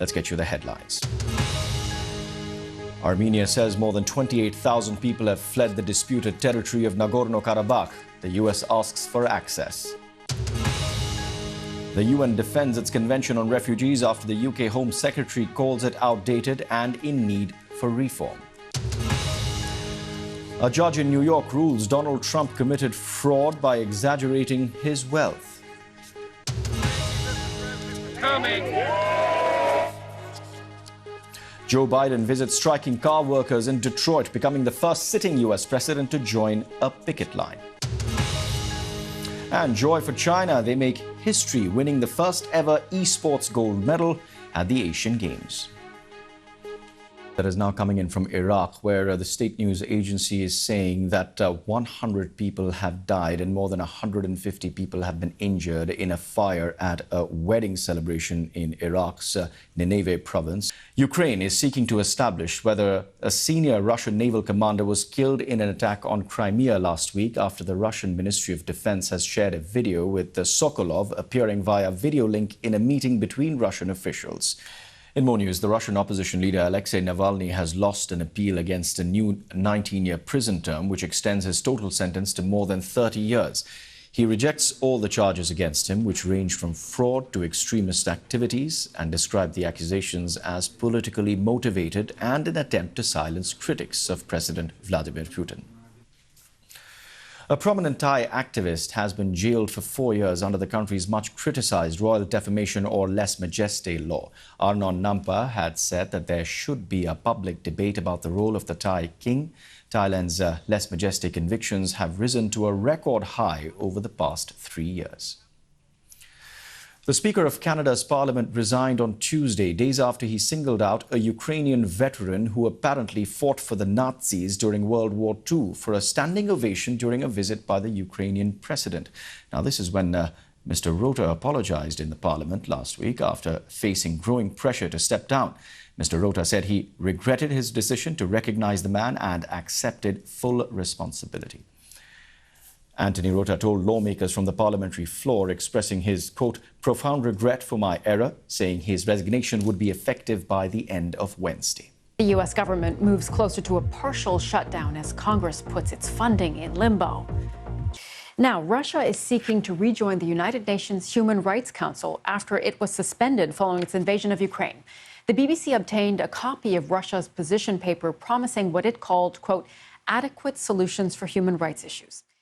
Let's get you the headlines. Armenia says more than 28,000 people have fled the disputed territory of Nagorno-Karabakh. The US asks for access. The UN defends its Convention on Refugees after the UK Home Secretary calls it outdated and in need for reform. A judge in New York rules Donald Trump committed fraud by exaggerating his wealth. Joe Biden visits striking car workers in Detroit, becoming the first sitting US president to join a picket line. And joy for China, they make history, winning the first ever esports gold medal at the Asian Games. That is now coming in from Iraq, where the state news agency is saying that 100 people have died and more than 150 people have been injured in a fire at a wedding celebration in Iraq's Nineveh province. Ukraine is seeking to establish whether a senior Russian naval commander was killed in an attack on Crimea last week after the Russian Ministry of Defense has shared a video with Sokolov appearing via video link in a meeting between Russian officials. In more news, the Russian opposition leader Alexei Navalny has lost an appeal against a new 19-year prison term, which extends his total sentence to more than 30 years. He rejects all the charges against him, which range from fraud to extremist activities, and described the accusations as politically motivated and an attempt to silence critics of President Vladimir Putin. A prominent Thai activist has been jailed for 4 years under the country's much-criticized Royal Defamation or Lèse Majesté law. Arnon Nampa had said that there should be a public debate about the role of the Thai king. Thailand's Lèse Majesté convictions have risen to a record high over the past 3 years. The Speaker of Canada's Parliament resigned on Tuesday, days after he singled out a Ukrainian veteran who apparently fought for the Nazis during World War II for a standing ovation during a visit by the Ukrainian president. Now, this is when Mr. Rota apologized in the Parliament last week after facing growing pressure to step down. Mr. Rota said he regretted his decision to recognize the man and accepted full responsibility. Anthony Rota told lawmakers from the parliamentary floor, expressing his, quote, profound regret for my error, saying his resignation would be effective by the end of Wednesday. The U.S. government moves closer to a partial shutdown as Congress puts its funding in limbo. Now, Russia is seeking to rejoin the United Nations Human Rights Council after it was suspended following its invasion of Ukraine. The BBC obtained a copy of Russia's position paper promising what it called, quote, adequate solutions for human rights issues.